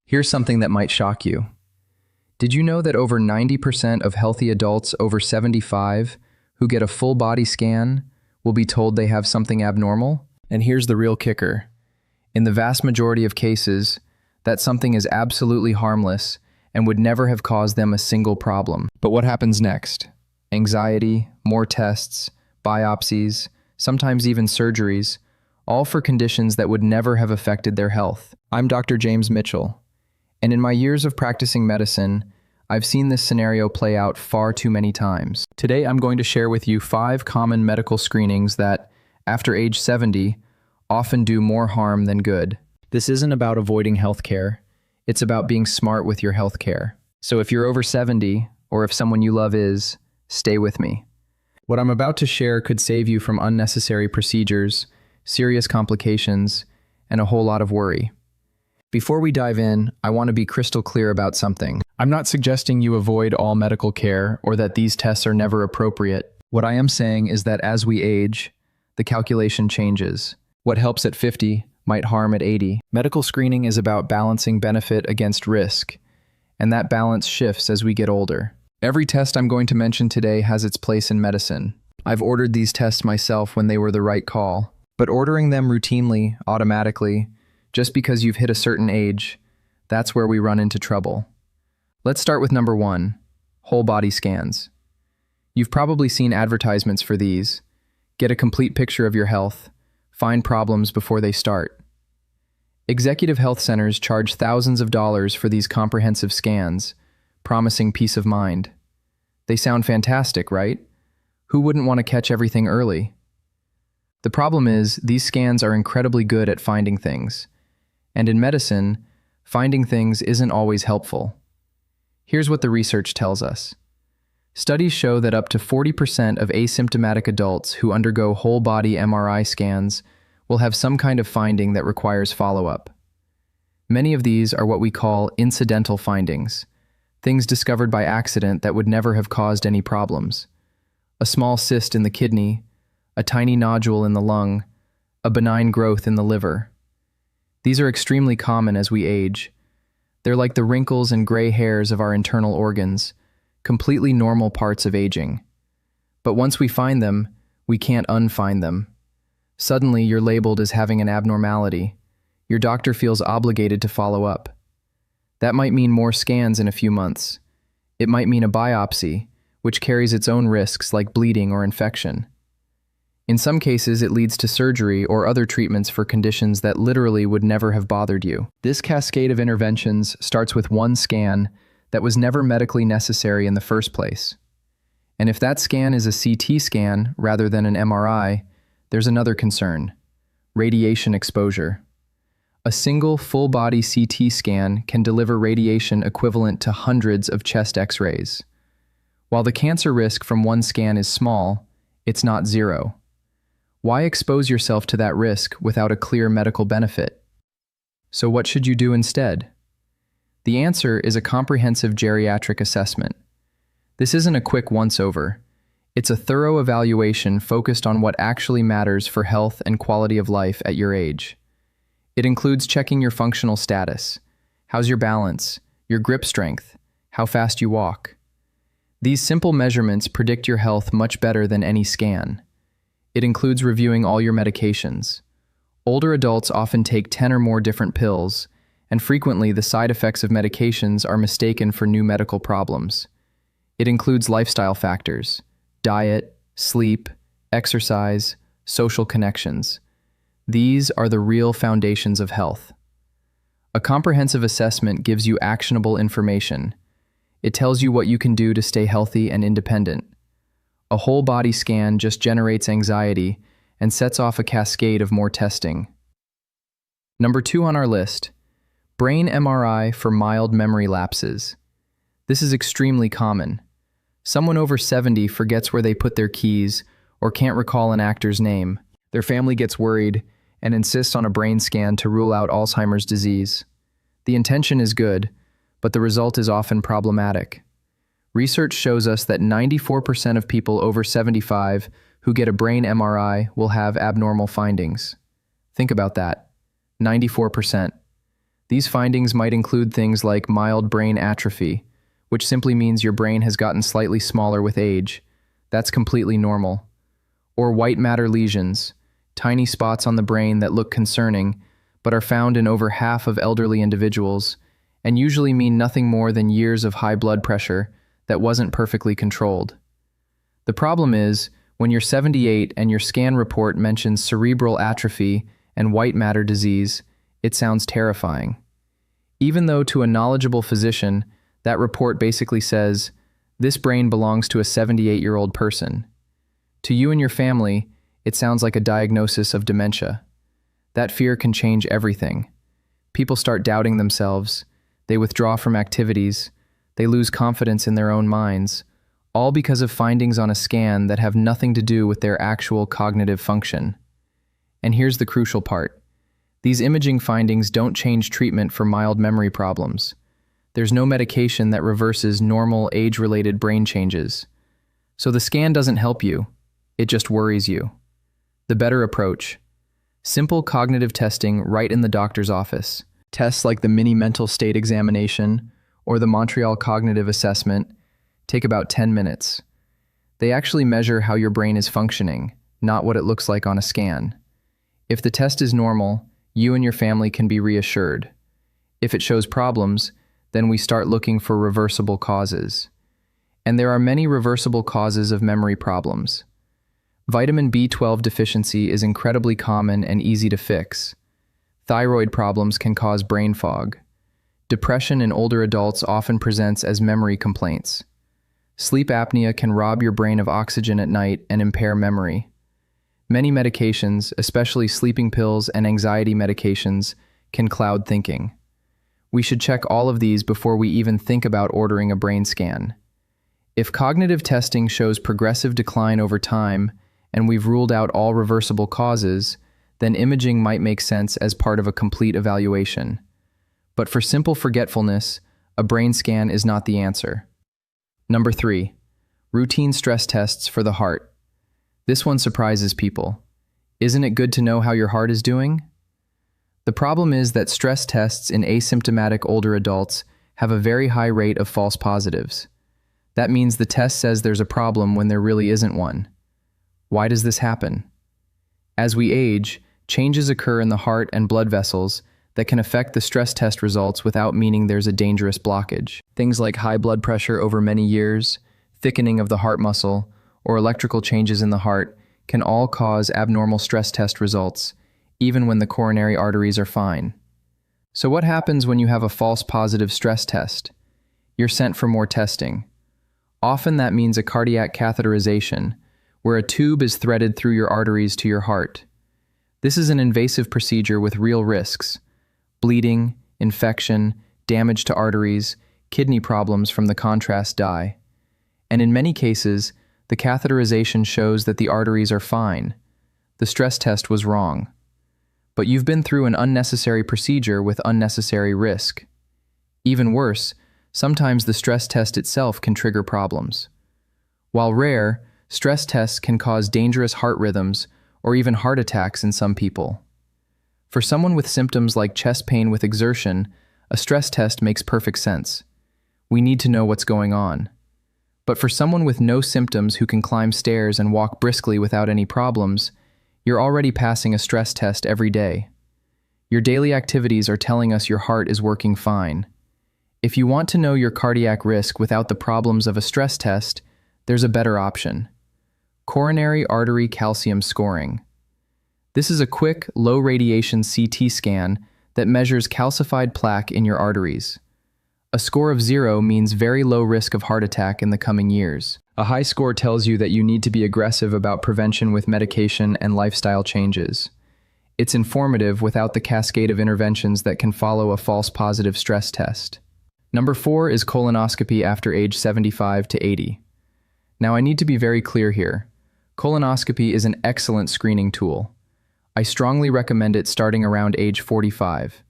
Here's something that might shock you. Did you know that over 90% of healthy adults over 75 who get a full body scan will be told they have something abnormal? And here's the real kicker. In the vast majority of cases, that something is absolutely harmless and would never have caused them a single problem. But what happens next? Anxiety, more tests, biopsies, sometimes even surgeries, all for conditions that would never have affected their health. I'm Dr. James Mitchell, and in my years of practicing medicine, I've seen this scenario play out far too many times. Today, I'm going to share with you 5 common medical screenings that, after age 70, often do more harm than good. This isn't about avoiding healthcare. It's about being smart with your healthcare. So if you're over 70, or if someone you love is, stay with me. What I'm about to share could save you from unnecessary procedures, serious complications, and a whole lot of worry. Before we dive in, I want to be crystal clear about something. I'm not suggesting you avoid all medical care or that these tests are never appropriate. What I am saying is that as we age, the calculation changes. What helps at 50 might harm at 80. Medical screening is about balancing benefit against risk, and that balance shifts as we get older. Every test I'm going to mention today has its place in medicine. I've ordered these tests myself when they were the right call, but ordering them routinely, automatically, just because you've hit a certain age, that's where we run into trouble. Let's start with number 1, whole body scans. You've probably seen advertisements for these. Get a complete picture of your health. Find problems before they start. Executive health centers charge thousands of dollars for these comprehensive scans, promising peace of mind. They sound fantastic, right? Who wouldn't want to catch everything early? The problem is, these scans are incredibly good at finding things. And in medicine, finding things isn't always helpful. Here's what the research tells us. Studies show that up to 40% of asymptomatic adults who undergo whole-body MRI scans will have some kind of finding that requires follow-up. Many of these are what we call incidental findings, things discovered by accident that would never have caused any problems. A small cyst in the kidney, a tiny nodule in the lung, a benign growth in the liver. These are extremely common as we age. They're like the wrinkles and gray hairs of our internal organs, completely normal parts of aging. But once we find them, we can't unfind them. Suddenly, you're labeled as having an abnormality. Your doctor feels obligated to follow up. That might mean more scans in a few months. It might mean a biopsy, which carries its own risks like bleeding or infection. In some cases, it leads to surgery or other treatments for conditions that literally would never have bothered you. This cascade of interventions starts with one scan that was never medically necessary in the first place. And if that scan is a CT scan rather than an MRI, there's another concern: radiation exposure. A single full-body CT scan can deliver radiation equivalent to hundreds of chest X-rays. While the cancer risk from one scan is small, it's not zero. Why expose yourself to that risk without a clear medical benefit? So what should you do instead? The answer is a comprehensive geriatric assessment. This isn't a quick once-over. It's a thorough evaluation focused on what actually matters for health and quality of life at your age. It includes checking your functional status. How's your balance, your grip strength, how fast you walk? These simple measurements predict your health much better than any scan. It includes reviewing all your medications. Older adults often take 10 or more different pills, and frequently the side effects of medications are mistaken for new medical problems. It includes lifestyle factors: diet, sleep, exercise, social connections. These are the real foundations of health. A comprehensive assessment gives you actionable information. It tells you what you can do to stay healthy and independent. A whole body scan just generates anxiety and sets off a cascade of more testing. Number 2 on our list, brain MRI for mild memory lapses. This is extremely common. Someone over 70 forgets where they put their keys or can't recall an actor's name. Their family gets worried and insists on a brain scan to rule out Alzheimer's disease. The intention is good, but the result is often problematic. Research shows us that 94% of people over 75 who get a brain MRI will have abnormal findings. Think about that. 94%. These findings might include things like mild brain atrophy, which simply means your brain has gotten slightly smaller with age. That's completely normal. Or white matter lesions, tiny spots on the brain that look concerning, but are found in over half of elderly individuals, and usually mean nothing more than years of high blood pressure that wasn't perfectly controlled. The problem is, when you're 78 and your scan report mentions cerebral atrophy and white matter disease, it sounds terrifying. Even though to a knowledgeable physician, that report basically says, this brain belongs to a 78-year-old person. To you and your family, it sounds like a diagnosis of dementia. That fear can change everything. People start doubting themselves, they withdraw from activities, they lose confidence in their own minds, all because of findings on a scan that have nothing to do with their actual cognitive function. And here's the crucial part. These imaging findings don't change treatment for mild memory problems. There's no medication that reverses normal age-related brain changes. So the scan doesn't help you, it just worries you. The better approach: simple cognitive testing right in the doctor's office. Tests like the mini mental state examination or the Montreal Cognitive Assessment take about 10 minutes. They actually measure how your brain is functioning, not what it looks like on a scan. If the test is normal, you and your family can be reassured. If it shows problems, then we start looking for reversible causes. And there are many reversible causes of memory problems. Vitamin B12 deficiency is incredibly common and easy to fix. Thyroid problems can cause brain fog. Depression in older adults often presents as memory complaints. Sleep apnea can rob your brain of oxygen at night and impair memory. Many medications, especially sleeping pills and anxiety medications, can cloud thinking. We should check all of these before we even think about ordering a brain scan. If cognitive testing shows progressive decline over time, and we've ruled out all reversible causes, then imaging might make sense as part of a complete evaluation. But for simple forgetfulness, a brain scan is not the answer. Number 3, routine stress tests for the heart. This one surprises people. Isn't it good to know how your heart is doing? The problem is that stress tests in asymptomatic older adults have a very high rate of false positives. That means the test says there's a problem when there really isn't one. Why does this happen? As we age, changes occur in the heart and blood vessels that can affect the stress test results without meaning there's a dangerous blockage. Things like high blood pressure over many years, thickening of the heart muscle, or electrical changes in the heart can all cause abnormal stress test results, even when the coronary arteries are fine. So what happens when you have a false positive stress test? You're sent for more testing. Often that means a cardiac catheterization, where a tube is threaded through your arteries to your heart. This is an invasive procedure with real risks: bleeding, infection, damage to arteries, kidney problems from the contrast dye. And in many cases, the catheterization shows that the arteries are fine. The stress test was wrong. But you've been through an unnecessary procedure with unnecessary risk. Even worse, sometimes the stress test itself can trigger problems. While rare, stress tests can cause dangerous heart rhythms or even heart attacks in some people. For someone with symptoms like chest pain with exertion, a stress test makes perfect sense. We need to know what's going on. But for someone with no symptoms who can climb stairs and walk briskly without any problems, you're already passing a stress test every day. Your daily activities are telling us your heart is working fine. If you want to know your cardiac risk without the problems of a stress test, there's a better option: coronary artery calcium scoring. This is a quick, low-radiation CT scan that measures calcified plaque in your arteries. A score of 0 means very low risk of heart attack in the coming years. A high score tells you that you need to be aggressive about prevention with medication and lifestyle changes. It's informative without the cascade of interventions that can follow a false positive stress test. Number 4 is colonoscopy after age 75 to 80. Now I need to be very clear here. Colonoscopy is an excellent screening tool. I strongly recommend it starting around age 45.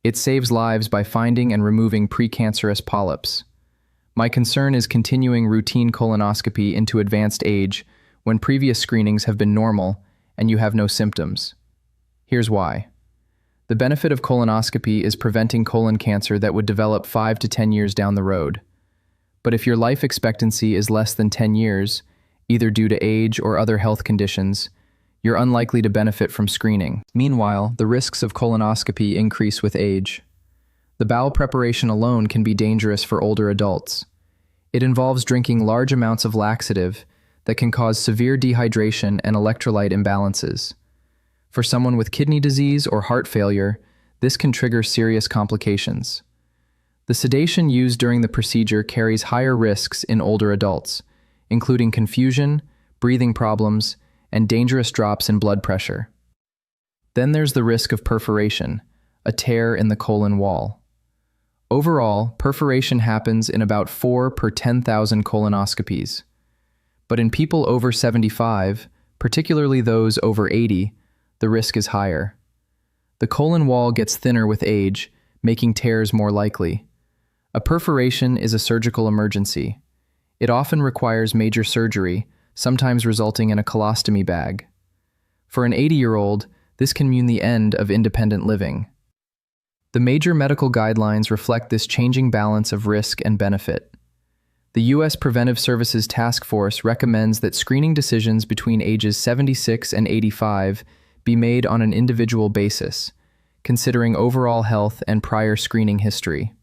It saves lives by finding and removing precancerous polyps. My concern is continuing routine colonoscopy into advanced age when previous screenings have been normal and you have no symptoms. Here's why. The benefit of colonoscopy is preventing colon cancer that would develop 5 to 10 years down the road. But if your life expectancy is less than 10 years, either due to age or other health conditions, you're unlikely to benefit from screening. Meanwhile, the risks of colonoscopy increase with age. The bowel preparation alone can be dangerous for older adults. It involves drinking large amounts of laxative that can cause severe dehydration and electrolyte imbalances. For someone with kidney disease or heart failure, this can trigger serious complications. The sedation used during the procedure carries higher risks in older adults, including confusion, breathing problems, and dangerous drops in blood pressure. Then there's the risk of perforation, a tear in the colon wall. Overall, perforation happens in about 4 per 10,000 colonoscopies. But in people over 75, particularly those over 80, the risk is higher. The colon wall gets thinner with age, making tears more likely. A perforation is a surgical emergency. It often requires major surgery, sometimes resulting in a colostomy bag. For an 80-year-old, this can mean the end of independent living. The major medical guidelines reflect this changing balance of risk and benefit. The U.S. Preventive Services Task Force recommends that screening decisions between ages 76 and 85 be made on an individual basis, considering overall health and prior screening history.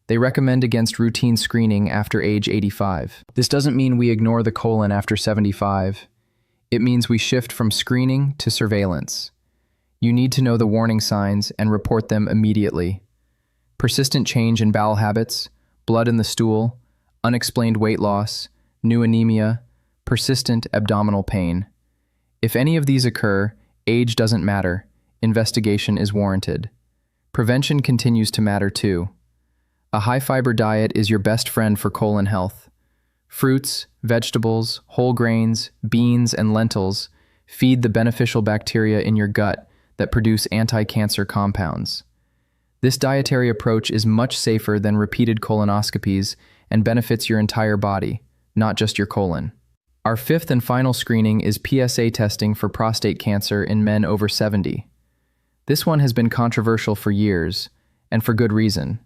They recommend against routine screening after age 85. This doesn't mean we ignore the colon after 75. It means we shift from screening to surveillance. You need to know the warning signs and report them immediately. Persistent change in bowel habits, blood in the stool, unexplained weight loss, new anemia, persistent abdominal pain. If any of these occur, age doesn't matter. Investigation is warranted. Prevention continues to matter too. A high-fiber diet is your best friend for colon health. Fruits, vegetables, whole grains, beans, and lentils feed the beneficial bacteria in your gut that produce anti-cancer compounds. This dietary approach is much safer than repeated colonoscopies and benefits your entire body, not just your colon. Our fifth and final screening is PSA testing for prostate cancer in men over 70. This one has been controversial for years, and for good reason.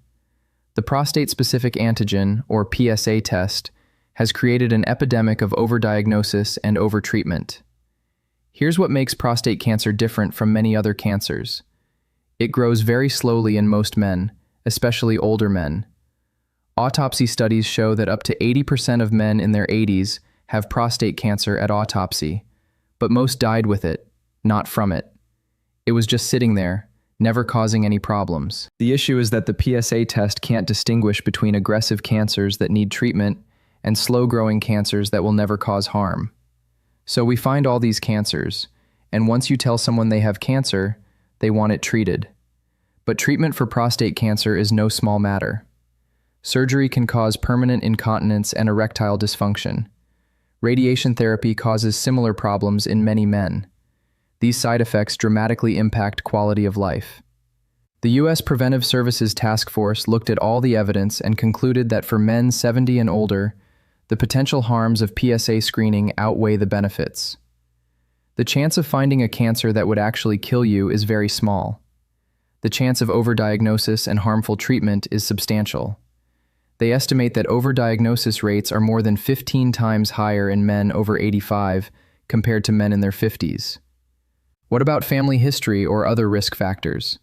The prostate-specific antigen, or PSA test, has created an epidemic of overdiagnosis and overtreatment. Here's what makes prostate cancer different from many other cancers. It grows very slowly in most men, especially older men. Autopsy studies show that up to 80% of men in their 80s have prostate cancer at autopsy, but most died with it, not from it. It was just sitting there, never causing any problems. The issue is that the PSA test can't distinguish between aggressive cancers that need treatment and slow-growing cancers that will never cause harm. So we find all these cancers, and once you tell someone they have cancer, they want it treated. But treatment for prostate cancer is no small matter. Surgery can cause permanent incontinence and erectile dysfunction. Radiation therapy causes similar problems in many men. These side effects dramatically impact quality of life. The U.S. Preventive Services Task Force looked at all the evidence and concluded that for men 70 and older, the potential harms of PSA screening outweigh the benefits. The chance of finding a cancer that would actually kill you is very small. The chance of overdiagnosis and harmful treatment is substantial. They estimate that overdiagnosis rates are more than 15 times higher in men over 85 compared to men in their 50s. What about family history or other risk factors?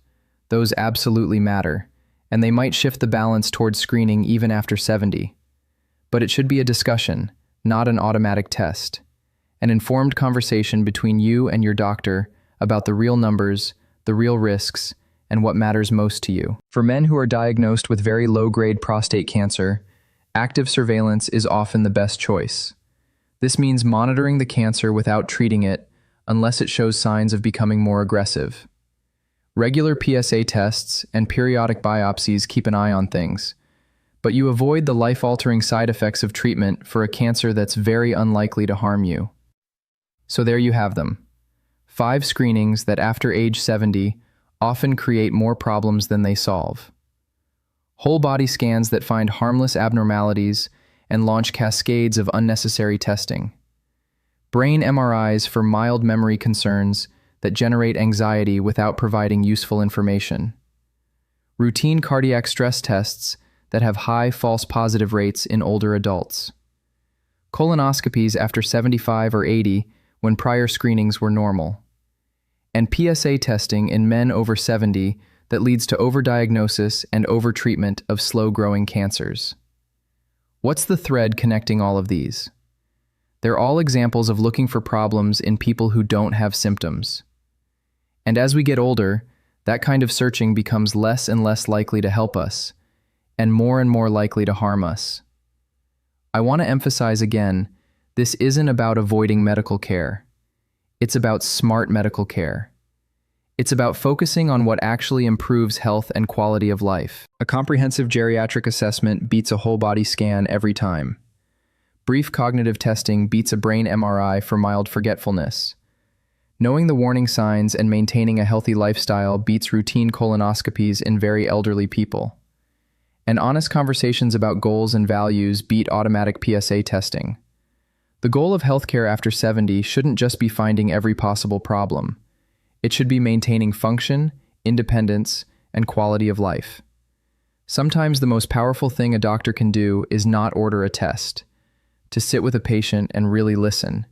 Those absolutely matter, and they might shift the balance towards screening even after 70. But it should be a discussion, not an automatic test. An informed conversation between you and your doctor about the real numbers, the real risks, and what matters most to you. For men who are diagnosed with very low-grade prostate cancer, active surveillance is often the best choice. This means monitoring the cancer without treating it unless it shows signs of becoming more aggressive. Regular PSA tests and periodic biopsies keep an eye on things, but you avoid the life-altering side effects of treatment for a cancer that's very unlikely to harm you. So there you have them. 5 screenings that after age 70 often create more problems than they solve. Whole body scans that find harmless abnormalities and launch cascades of unnecessary testing. Brain MRIs for mild memory concerns that generate anxiety without providing useful information. Routine cardiac stress tests that have high false positive rates in older adults. Colonoscopies after 75 or 80 when prior screenings were normal. And PSA testing in men over 70 that leads to overdiagnosis and overtreatment of slow-growing cancers. What's the thread connecting all of these? They're all examples of looking for problems in people who don't have symptoms. And as we get older, that kind of searching becomes less and less likely to help us, and more likely to harm us. I want to emphasize again, this isn't about avoiding medical care. It's about smart medical care. It's about focusing on what actually improves health and quality of life. A comprehensive geriatric assessment beats a whole-body scan every time. Brief cognitive testing beats a brain MRI for mild forgetfulness. Knowing the warning signs and maintaining a healthy lifestyle beats routine colonoscopies in very elderly people. And honest conversations about goals and values beat automatic PSA testing. The goal of healthcare after 70 shouldn't just be finding every possible problem. It should be maintaining function, independence, and quality of life. Sometimes the most powerful thing a doctor can do is not order a test, to sit with a patient and really listen,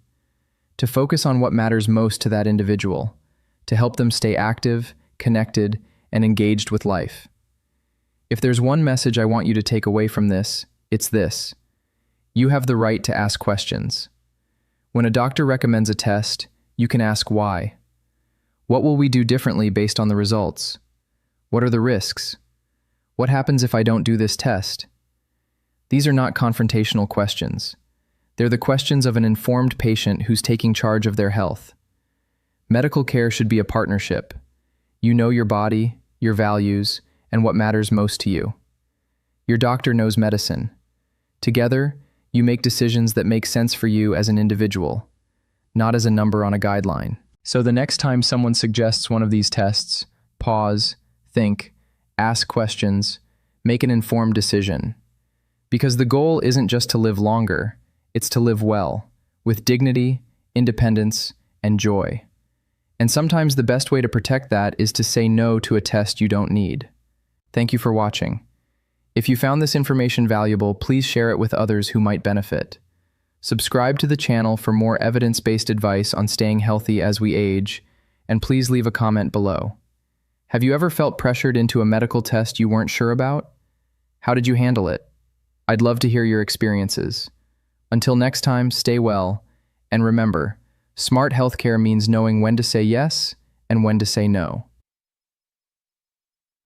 to focus on what matters most to that individual, to help them stay active, connected, and engaged with life. If there's one message I want you to take away from this, it's this. You have the right to ask questions. When a doctor recommends a test, you can ask why. What will we do differently based on the results? What are the risks? What happens if I don't do this test? These are not confrontational questions. They're the questions of an informed patient who's taking charge of their health. Medical care should be a partnership. You know your body, your values, and what matters most to you. Your doctor knows medicine. Together, you make decisions that make sense for you as an individual, not as a number on a guideline. So the next time someone suggests one of these tests, pause, think, ask questions, make an informed decision. Because the goal isn't just to live longer, it's to live well, with dignity, independence, and joy. And sometimes the best way to protect that is to say no to a test you don't need. Thank you for watching. If you found this information valuable, please share it with others who might benefit. Subscribe to the channel for more evidence-based advice on staying healthy as we age, and please leave a comment below. Have you ever felt pressured into a medical test you weren't sure about? How did you handle it? I'd love to hear your experiences. Until next time, stay well, and remember, smart healthcare means knowing when to say yes and when to say no.